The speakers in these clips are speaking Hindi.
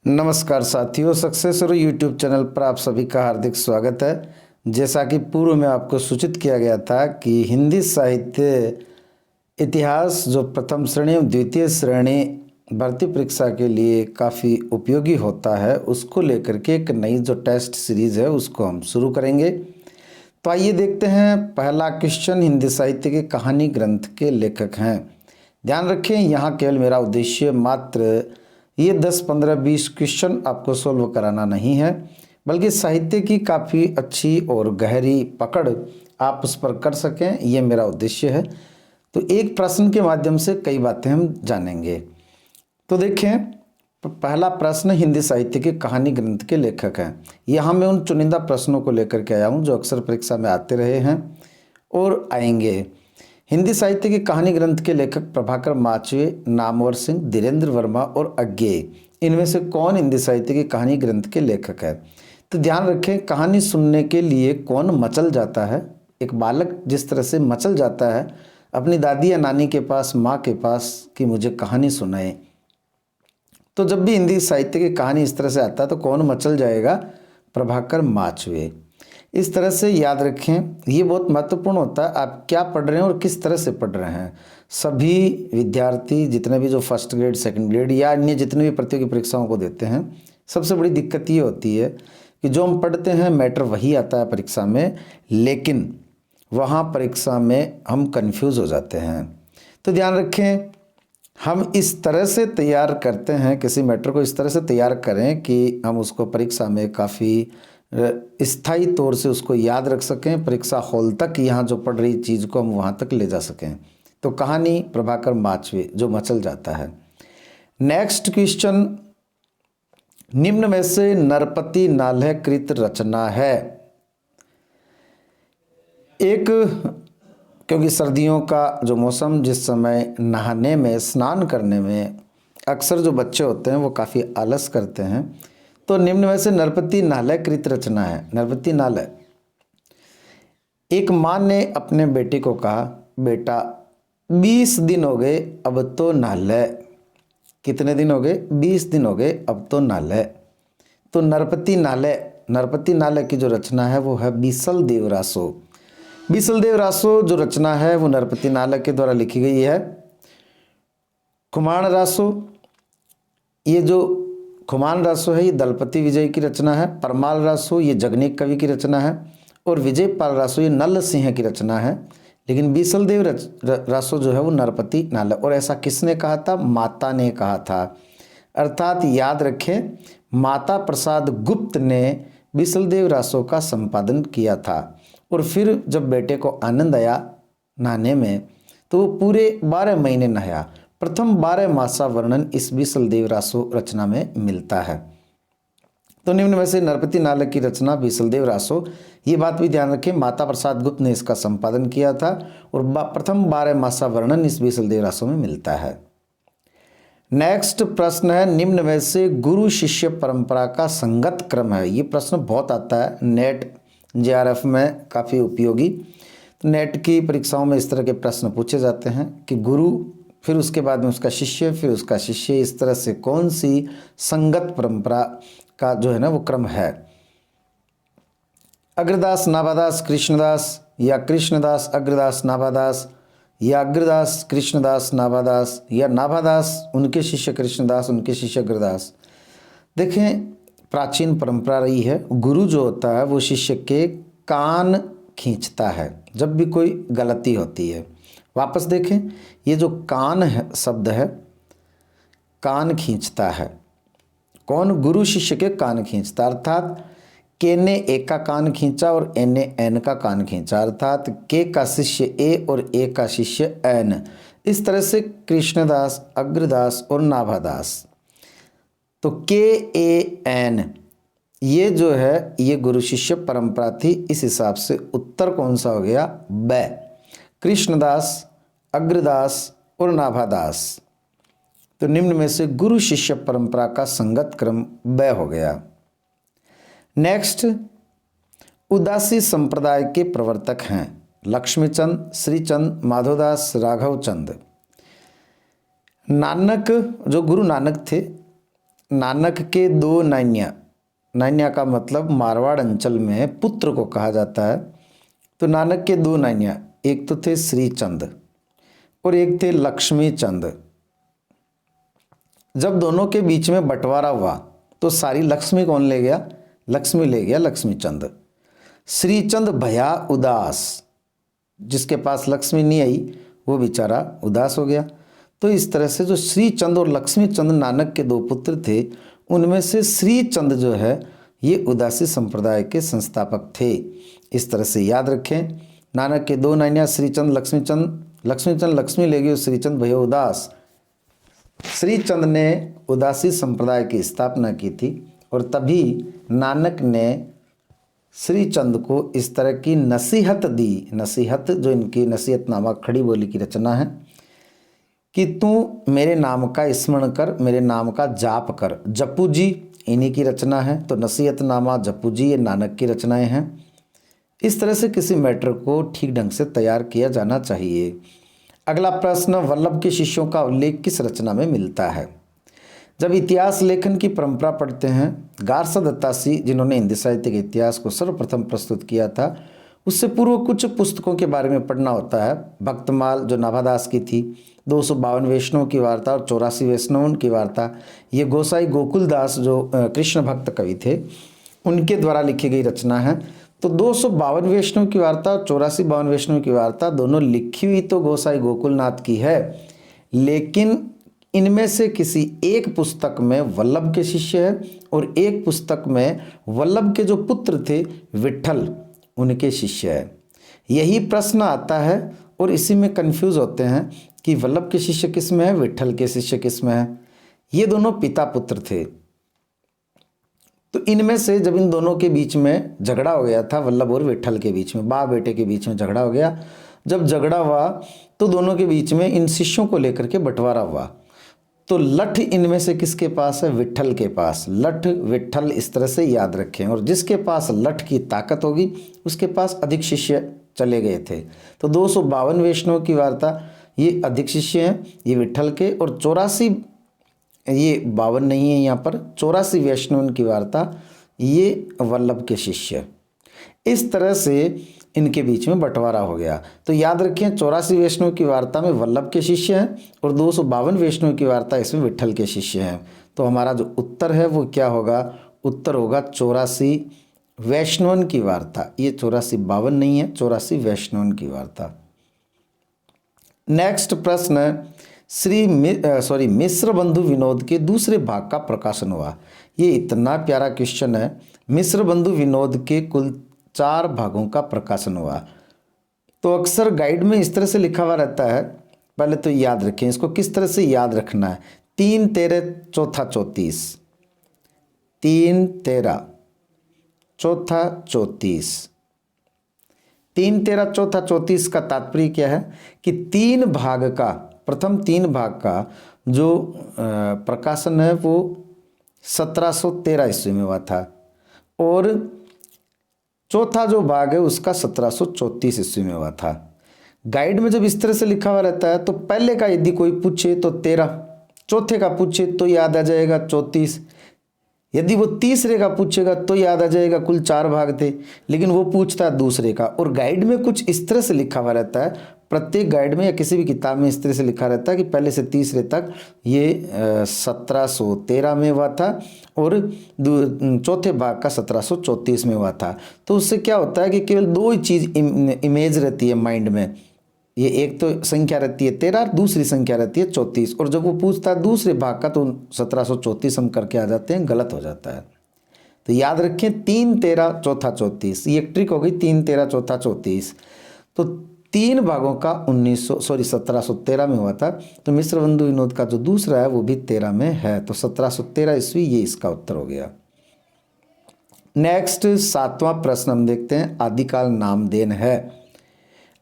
नमस्कार साथियों, सक्सेसर यूट्यूब चैनल पर आप सभी का हार्दिक स्वागत है। जैसा कि पूर्व में आपको सूचित किया गया था कि हिंदी साहित्य इतिहास जो प्रथम श्रेणी एवं द्वितीय श्रेणी भर्ती परीक्षा के लिए काफ़ी उपयोगी होता है, उसको लेकर के एक नई जो टेस्ट सीरीज़ है उसको हम शुरू करेंगे। तो आइए देखते हैं। पहला क्वेश्चन हिंदी साहित्य के कहानी ग्रंथ के लेखक हैं। ध्यान रखें, यहाँ केवल मेरा उद्देश्य मात्र ये 10, 15, 20 क्वेश्चन आपको सोल्व कराना नहीं है, बल्कि साहित्य की काफ़ी अच्छी और गहरी पकड़ आप उस पर कर सकें, ये मेरा उद्देश्य है। तो एक प्रश्न के माध्यम से कई बातें हम जानेंगे। तो देखें, पहला प्रश्न हिंदी साहित्य के कहानी ग्रंथ के लेखक हैं। यहाँ मैं उन चुनिंदा प्रश्नों को लेकर के आया हूँ जो अक्सर परीक्षा में आते रहे हैं और आएंगे। हिंदी साहित्य के कहानी ग्रंथ के लेखक प्रभाकर माचवे, नामवर सिंह, धीरेन्द्र वर्मा और अज्ञेय, इनमें से कौन हिंदी साहित्य के कहानी ग्रंथ के लेखक है? तो ध्यान रखें, कहानी सुनने के लिए कौन मचल जाता है। एक बालक जिस तरह से मचल जाता है अपनी दादी या नानी के पास, माँ के पास कि मुझे कहानी सुनाए, तो जब भी हिंदी साहित्य की कहानी इस तरह से आता है तो कौन मचल जाएगा? प्रभाकर माचवे। इस तरह से याद रखें, ये बहुत महत्वपूर्ण होता है आप क्या पढ़ रहे हैं और किस तरह से पढ़ रहे हैं। सभी विद्यार्थी जितने भी जो फर्स्ट ग्रेड, सेकंड ग्रेड या अन्य जितने भी प्रतियोगी परीक्षाओं को देते हैं, सबसे बड़ी दिक्कत ये होती है कि जो हम पढ़ते हैं मैटर वही आता है परीक्षा में, लेकिन वहाँ परीक्षा में हम कन्फ्यूज़ हो जाते हैं। तो ध्यान रखें, हम इस तरह से तैयार करते हैं, किसी मैटर को इस तरह से तैयार करें कि हम उसको परीक्षा में काफ़ी स्थायी तौर से उसको याद रख सकें, परीक्षा हॉल तक यहाँ जो पढ़ रही चीज़ को हम वहाँ तक ले जा सकें। तो कहानी प्रभाकर माचवे, जो मचल जाता है। नेक्स्ट क्वेश्चन, निम्न में से नरपति नाल्ह कृत रचना है। एक, क्योंकि सर्दियों का जो मौसम, जिस समय नहाने में, स्नान करने में अक्सर जो बच्चे होते हैं वो काफ़ी आलस करते हैं, तो निम्न में से नरपति नाल्ह कृत रचना है। नरपति नाल्ह, एक माँ ने अपने बेटे को कहा, बेटा 20 दिन हो गए अब तो नहाले। कितने दिन हो गए? 20 दिन हो गए अब तो नहाले। तो नरपति नाल्ह की जो रचना है वो है बीसल देव रासो। बीसल देव रासो जो रचना है वो नरपति नाल्ह के द्वारा लिखी गई है। खुमान रासो, ये जो खुमान रासो है ये दलपति विजय की रचना है। परमाल रासो ये जगनीक कवि की रचना है। और विजय पाल रासो ये नल सिंह की रचना है। लेकिन बीसल देव रासो जो है वो नरपति नाल्ह। और ऐसा किसने कहा था? माता ने कहा था। अर्थात याद रखें, माता प्रसाद गुप्त ने बीसल देव रासो का संपादन किया था। और फिर जब बेटे को आनंद आया नहाने में तो वो पूरे 12 महीने नहाया। प्रथम 12 मासा वर्णन इस बीसल देव रासो रचना में मिलता है। तो निम्न में से नरपति नाल्ह की रचना बीसल देव रासो, ये बात भी ध्यान रखें, माता प्रसाद गुप्त ने इसका संपादन किया था और प्रथम 12 मासा वर्णन इस बीसल देव रासो में मिलता है। नेक्स्ट प्रश्न है, निम्न में से गुरु शिष्य परंपरा का संगत क्रम है। ये प्रश्न बहुत आता है नेट JRF में, काफ़ी उपयोगी। नेट की परीक्षाओं में इस तरह के प्रश्न पूछे जाते हैं कि गुरु, फिर उसके बाद में उसका शिष्य, फिर उसका शिष्य, इस तरह से कौन सी संगत परंपरा का जो है ना वो क्रम है। अग्रदास नाभादास कृष्णदास, या कृष्णदास अग्रदास नाभादास, या अग्रदास कृष्णदास नाभादास, या नाभादास उनके शिष्य कृष्णदास, उनके शिष्य अग्रदास। देखें, प्राचीन परंपरा रही है, गुरु जो होता है वो शिष्य के कान खींचता है जब भी कोई गलती होती है। वापस देखें, ये जो कान है शब्द है, कान खींचता है। कौन? गुरु शिष्य के कान खींचता, अर्थात के ने ए का कान खींचा और ए ने एन का कान खींचा, अर्थात के का शिष्य ए और ए का शिष्य एन। इस तरह से कृष्णदास, अग्रदास और नाभादास, तो के ए एन ये जो है ये गुरु शिष्य परंपरा थी। इस हिसाब से उत्तर कौन सा हो गया? ब, कृष्णदास, अग्रदास और नाभादास। तो निम्न में से गुरु शिष्य परंपरा का संगत क्रम ब हो गया। नेक्स्ट, उदासी संप्रदाय के प्रवर्तक हैं लक्ष्मीचंद, श्रीचंद, माधवदास, राघव चंद। नानक, जो गुरु नानक थे, नानक के दो नानियाँ, नानियाँ का मतलब मारवाड़ अंचल में पुत्र को कहा जाता है। तो नानक के दो नानियाँ, एक तो थे श्रीचंद और एक थे लक्ष्मी चंद। जब दोनों के बीच में बंटवारा हुआ तो सारी लक्ष्मी कौन ले गया? लक्ष्मी ले गया लक्ष्मी चंद। श्रीचंद भया उदास, जिसके पास लक्ष्मी नहीं आई वो बेचारा उदास हो गया। तो इस तरह से जो श्रीचंद और लक्ष्मी चंद नानक के दो पुत्र थे, उनमें से श्रीचंद जो है ये उदासी संप्रदाय के संस्थापक थे। इस तरह से याद रखें, नानक के दो नानियाँ श्रीचंद लक्ष्मीचंद, लक्ष्मीचंद लक्ष्मी ले गई और श्रीचंद भैया उदास। श्रीचंद ने उदासी संप्रदाय की स्थापना की थी और तभी नानक ने श्रीचंद को इस तरह की नसीहत दी। नसीहत जो इनकी नसीहतनामा खड़ी बोली की रचना है कि तू मेरे नाम का स्मरण कर, मेरे नाम का जाप कर। जप्पू जी इन्हीं की रचना है। तो नसीहतनामा, जप्पू जी, ये नानक की रचनाएं हैं। इस तरह से किसी मैटर को ठीक ढंग से तैयार किया जाना चाहिए। अगला प्रश्न, वल्लभ के शिष्यों का उल्लेख किस रचना में मिलता है? जब इतिहास लेखन की परंपरा पढ़ते हैं, गारसा दत्तासी जिन्होंने हिंदी साहित्य के इतिहास को सर्वप्रथम प्रस्तुत किया था, उससे पूर्व कुछ पुस्तकों के बारे में पढ़ना होता है। भक्तमाल जो नाभादास की थी, 252 वैष्णव की वार्ता और 84 वैष्णवों की वार्ता, ये गोसाई गोकुलदास जो कृष्ण भक्त कवि थे उनके द्वारा लिखी गई रचना है। तो 252 वैष्णव की वार्ता और 84-52 वैष्णव की वार्ता दोनों लिखी हुई तो गोसाई गोकुलनाथ की है, लेकिन इनमें से किसी एक पुस्तक में वल्लभ के शिष्य है और एक पुस्तक में वल्लभ के जो पुत्र थे विट्ठल, उनके शिष्य है। यही प्रश्न आता है और इसी में कंफ्यूज होते हैं कि वल्लभ के शिष्य किस में है, विट्ठल के शिष्य किस में है। ये दोनों पिता पुत्र थे। तो इनमें से जब इन दोनों के बीच में झगड़ा हो गया था, वल्लभ और विट्ठल के बीच में, बाप बेटे के बीच में झगड़ा हो गया। जब झगड़ा हुआ तो दोनों के बीच में इन शिष्यों को लेकर के बंटवारा हुआ। तो लठ इनमें से किसके पास है? विट्ठल के पास। लठ विट्ठल इस तरह से याद रखें। और जिसके पास लठ की ताकत होगी उसके पास अधिक शिष्य चले गए थे। तो 252 वैष्णव की वार्ता ये अधिक शिष्य हैं, ये विट्ठल के, और 84, ये 52 नहीं है यहाँ पर, 84 वैष्णव की वार्ता ये वल्लभ के शिष्य। इस तरह से इनके बीच में बंटवारा हो गया। तो याद रखें, 84 वैष्णव की वार्ता में वल्लभ के शिष्य हैं और 252 वैष्णव की वार्ता इसमें विट्ठल के शिष्य हैं। तो हमारा जो उत्तर है वो क्या होगा? उत्तर होगा 84 वैष्णवन की वार्ता। ये 84-52 नहीं है, 84 वैष्णवन की वार्ता। नेक्स्ट प्रश्न, मिश्र बंधु विनोद के दूसरे भाग का प्रकाशन हुआ। ये इतना प्यारा क्वेश्चन है। मिश्र बंधु विनोद के कुल 4 भागों का प्रकाशन हुआ। तो अक्सर गाइड में इस तरह से लिखा हुआ रहता है, पहले तो याद रखें इसको किस तरह से याद रखना है। 3 13 चौथा 34, 3 13 चौथा 34। 3 13 चौथा 34 का तात्पर्य क्या है कि 3 भाग का, प्रथम 3 भाग का जो प्रकाशन है वो 1713 ईस्वी में हुआ था और चौथा जो भाग है उसका 1734 ईस्वी में हुआ था। गाइड में जब इस तरह से लिखा हुआ रहता है तो पहले का यदि कोई पूछे तो 13, चौथे का पूछे तो याद आ जाएगा 34, यदि वो तीसरे का पूछेगा तो याद आ जाएगा कुल 4 भाग थे, लेकिन वो पूछता है दूसरे का। और गाइड में कुछ इस तरह से लिखा हुआ रहता है, प्रत्येक गाइड में या किसी भी किताब में इस तरह से लिखा रहता है कि पहले से तीसरे तक ये 1713 में हुआ था और चौथे भाग का 1734 में हुआ था। तो उससे क्या होता है कि केवल 2 ही चीज़ इमेज रहती है माइंड में। ये एक तो संख्या रहती है 13, दूसरी संख्या रहती है 34, और जब वो पूछता है दूसरे भाग का तो 1734 हम करके आ जाते हैं, गलत हो जाता है। तो याद रखें 3 13 चौथा 34, ये एक ट्रिक हो गई। 3 13 चौथा 34, तो 3 भागों का 1713 में हुआ था। तो मिश्र बंधु विनोद का जो दूसरा है वो भी 13 में है, तो 1713 ईस्वी ये इसका उत्तर हो गया। नेक्स्ट 7वां प्रश्न हम देखते हैं, आदिकाल नामदेन है।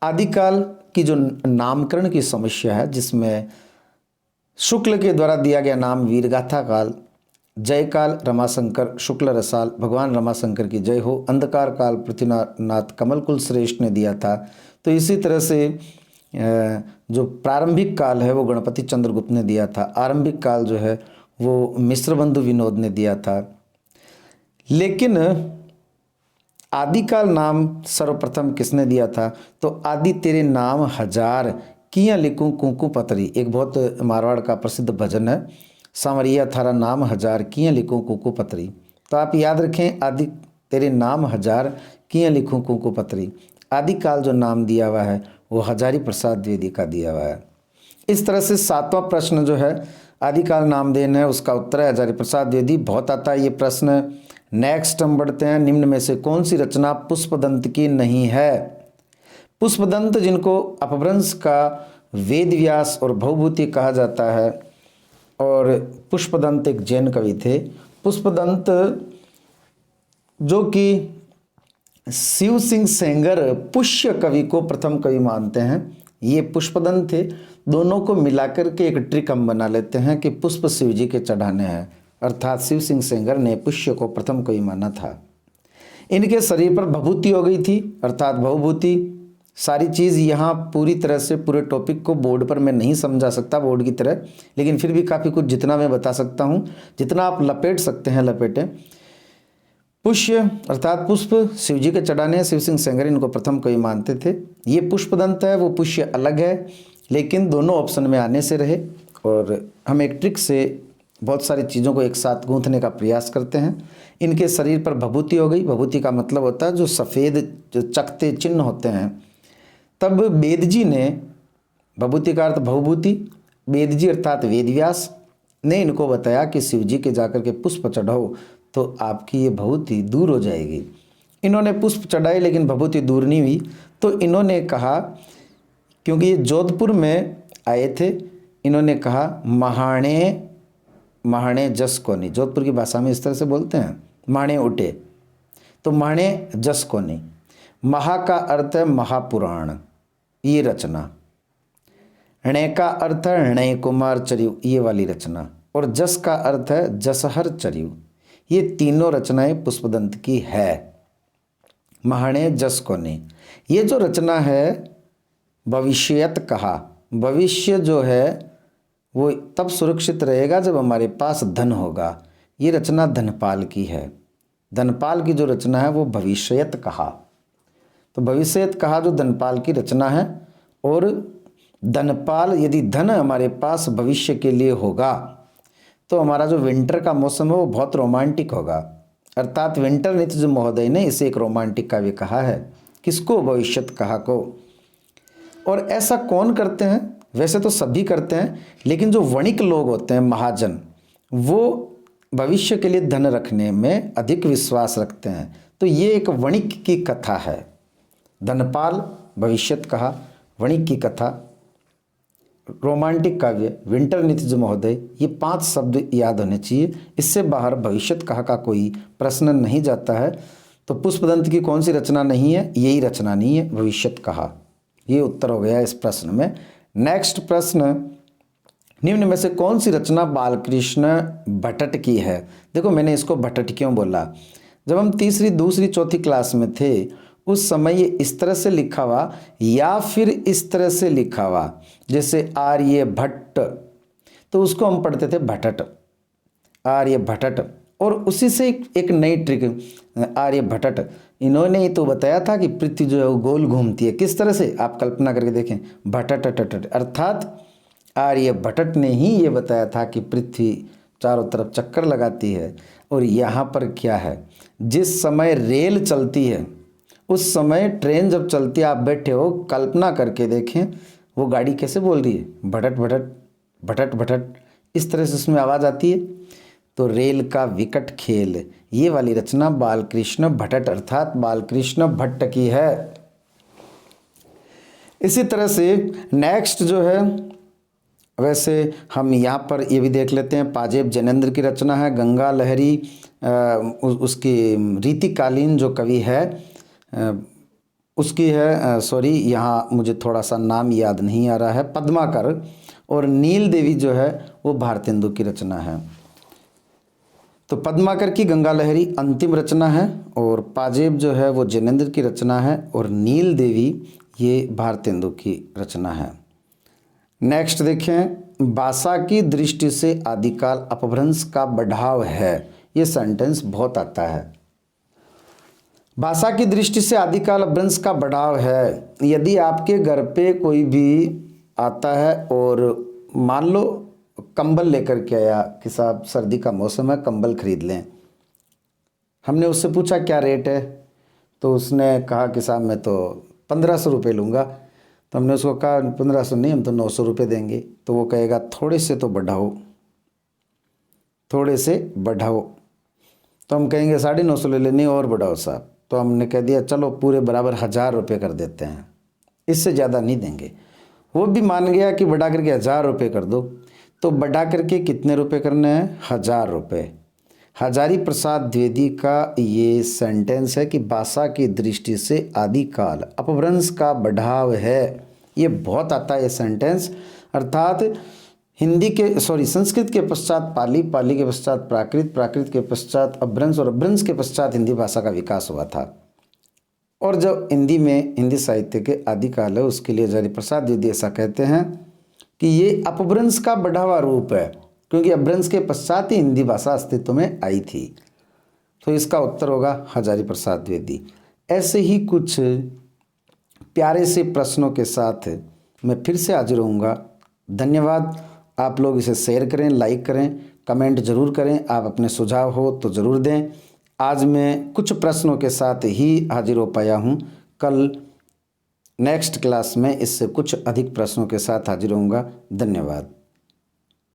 आदिकाल की जो नामकरण की समस्या है, जिसमें शुक्ल के द्वारा दिया गया नाम वीरगाथा काल, जयकाल रमाशंकर शुक्ल रसाल भगवान रमाशंकर की जय हो, अंधकार काल पृथ्वीनाथ कमलकुल श्रेष्ठ ने दिया था। तो इसी तरह से जो प्रारंभिक काल है वो गणपति चंद्रगुप्त ने दिया था। आरंभिक काल जो है वो मिश्रबंधु विनोद ने दिया था। लेकिन आदिकाल नाम सर्वप्रथम किसने दिया था? तो आदि तेरे नाम हजार किया लिखूं कुंकू पतरी, एक बहुत मारवाड़ का प्रसिद्ध भजन है, सांवरिया थारा नाम हजार किया लिखूं कुंकू पतरी। तो आप याद रखें, आदि तेरे नाम हजार किया लिखूं कुंकू पतरी। आदिकाल जो नाम दिया हुआ है वो हजारी प्रसाद द्विवेदी का दिया हुआ है। इस तरह से 7वां प्रश्न जो है आदिकाल नामदेन है, उसका उत्तर है हजारी प्रसाद द्विवेदी। बहुत आता है ये प्रश्न। नेक्स्ट हम बढ़ते हैं, निम्न में से कौन सी रचना पुष्पदंत की नहीं है? पुष्पदंत जिनको अपभ्रंश का वेद व्यास और भवभूति कहा जाता है, और पुष्पदंत एक जैन कवि थे। पुष्पदंत जो कि शिव सिंह सेंगर पुष्य कवि को प्रथम कवि मानते हैं, ये पुष्पदंत थे। दोनों को मिलाकर के एक ट्रिक हम बना लेते हैं कि पुष्प शिव जी के चढ़ाने हैं, अर्थात शिव सिंह सेंगर ने पुष्य को प्रथम कवि माना था। इनके शरीर पर भभूति हो गई थी, अर्थात भवभूति। सारी चीज़ यहाँ पूरी तरह से पूरे टॉपिक को बोर्ड पर मैं नहीं समझा सकता बोर्ड की तरह, लेकिन फिर भी काफ़ी कुछ जितना मैं बता सकता हूँ, जितना आप लपेट सकते हैं लपेटें। पुष्य अर्थात पुष्प शिव जी के चढ़ाने, शिव सिंह सेंगर इनको प्रथम कवि मानते थे। ये पुष्पदंत है, वो पुष्य अलग है, लेकिन दोनों ऑप्शन में आने से रहे। और हम एक ट्रिक से बहुत सारी चीज़ों को एक साथ गूंथने का प्रयास करते हैं। इनके शरीर पर भभूति हो गई। भभूति का मतलब होता है जो सफ़ेद जो चकते चिन्ह होते हैं। तब वेद जी ने, भभूति का अर्थ भवभूति, वेद जी अर्थात वेद व्यास ने इनको बताया कि शिव जी के जाकर के पुष्प चढ़ाओ तो आपकी ये भभूति दूर हो जाएगी। इन्होंने पुष्प चढ़ाए लेकिन भभूति दूर नहीं हुई। तो इन्होंने कहा, क्योंकि ये जोधपुर में आए थे, इन्होंने कहा महाणे महाणे जस कोनी, जोधपुर की भाषा में इस तरह से बोलते हैं, माणे उठे, तो माणे जस कोनी। महा का अर्थ है महापुराण, ये रचना। णे का अर्थ है णे कुमार चरियु, ये वाली रचना। और जस का अर्थ है जसहर चरियु। ये तीनों रचनाएं पुष्पदंत की है। महाणे जस कोनी, ये जो रचना है भविष्यत कहा, भविष्य जो है वो तब सुरक्षित रहेगा जब हमारे पास धन होगा। ये रचना धनपाल की है। धनपाल की जो रचना है वो भविष्यत कहा। तो भविष्यत कहा जो धनपाल की रचना है। और धनपाल, यदि धन हमारे पास भविष्य के लिए होगा तो हमारा जो विंटर का मौसम है वो बहुत रोमांटिक होगा। अर्थात विंटर नित्य महोदय ने इसे एक रोमांटिक काव्य कहा है। किसको? भविष्यत कहा को। और ऐसा कौन करते हैं? वैसे तो सभी करते हैं, लेकिन जो वणिक लोग होते हैं, महाजन, वो भविष्य के लिए धन रखने में अधिक विश्वास रखते हैं। तो ये एक वणिक की कथा है। धनपाल, भविष्यत कहा, वणिक की कथा, रोमांटिक काव्य, विंटर नित्य महोदय, ये 5 शब्द याद होने चाहिए। इससे बाहर भविष्यत कहा का कोई प्रश्न नहीं जाता है। तो पुष्पदंत की कौन सी रचना नहीं है? यही रचना नहीं है, भविष्यत कहा। ये उत्तर हो गया इस प्रश्न में। नेक्स्ट प्रश्न, निम्न में से कौन सी रचना बालकृष्ण भट्ट की है? देखो मैंने इसको भट्ट क्यों बोला, जब हम तीसरी, दूसरी, चौथी क्लास में थे उस समय ये इस तरह से लिखा हुआ या फिर इस तरह से लिखा हुआ, जैसे आर्य भट्ट, तो उसको हम पढ़ते थे भट्ट, आर्य भट्ट। और उसी से एक नई ट्रिक, आर्य भट्ट, इन्होंने ही तो बताया था कि पृथ्वी जो है वो गोल घूमती है। किस तरह से? आप कल्पना करके देखें, भट्ट, अर्थात आर्य भट्ट ने ही ये बताया था कि पृथ्वी चारों तरफ चक्कर लगाती है। और यहाँ पर क्या है, जिस समय रेल चलती है उस समय ट्रेन जब चलती है, आप बैठे हो, कल्पना करके देखें वो गाड़ी कैसे बोल रही है, भटट भटट भटट भटट, इस तरह से उसमें आवाज़ आती है। तो रेल का विकट खेल, ये वाली रचना बालकृष्ण भट्ट अर्थात बालकृष्ण भट्ट की है। इसी तरह से नेक्स्ट जो है, वैसे हम यहाँ पर ये भी देख लेते हैं, पाजेब जैनेन्द्र की रचना है। गंगा लहरी उसकी रीतिकालीन जो कवि है उसकी है, सॉरी यहाँ मुझे थोड़ा सा नाम याद नहीं आ रहा है, पद्माकर। और नील देवी जो है वो भारतेंदु की रचना है। तो पद्माकर की गंगा लहरी अंतिम रचना है, और पाजेब जो है वो जैनेन्द्र की रचना है, और नील देवी ये भारतेंदु की रचना है। नेक्स्ट देखें, भाषा की दृष्टि से आदिकाल अपभ्रंश का बढ़ाव है। ये सेंटेंस बहुत आता है। भाषा की दृष्टि से आदिकाल अपभ्रंश का बढ़ाव है। यदि आपके घर पे कोई भी आता है और मान लो कंबल लेकर के आया कि साहब सर्दी का मौसम है, कंबल खरीद लें। हमने उससे पूछा क्या रेट है, तो उसने कहा कि साहब मैं तो 1500 रुपये लूँगा। तो हमने उसको कहा 1500 नहीं, हम तो 900 रुपये देंगे। तो वो कहेगा थोड़े से तो बढ़ाओ, थोड़े से बढ़ाओ। तो हम कहेंगे 950 ले लेनी और बढ़ाओ साहब। तो हमने कह दिया चलो पूरे बराबर 1000 रुपये कर देते हैं, इससे ज़्यादा नहीं देंगे। वो भी मान गया कि बढ़ा करके 1000 रुपये कर दो। तो बढ़ा करके कितने रुपए करने हैं? 1000 रुपये। हजारी प्रसाद द्विवेदी का ये सेंटेंस है कि भाषा की दृष्टि से आदिकाल अपभ्रंश का बढ़ाव है। ये बहुत आता है ये सेंटेंस। अर्थात संस्कृत के पश्चात पाली, पाली के पश्चात प्राकृत, प्राकृत के पश्चात अपभ्रंश और अपभ्रंश के पश्चात हिंदी भाषा का विकास हुआ था। और जब हिंदी में हिंदी साहित्य के आदिकाल है, उसके लिए हजारी प्रसाद द्विवेदी ऐसा कहते हैं कि ये अपभ्रंश का बढ़ावा रूप है, क्योंकि अपभ्रंश के पश्चात ही हिंदी भाषा अस्तित्व में आई थी। तो इसका उत्तर होगा हजारी प्रसाद द्विवेदी। ऐसे ही कुछ प्यारे से प्रश्नों के साथ मैं फिर से हाजिर होऊंगा। धन्यवाद। आप लोग इसे शेयर करें, लाइक करें, कमेंट जरूर करें। आप अपने सुझाव हो तो ज़रूर दें। आज मैं कुछ प्रश्नों के साथ ही हाजिर हो पाया हूँ। कल नेक्स्ट क्लास में इससे कुछ अधिक प्रश्नों के साथ हाजिर होऊंगा। धन्यवाद।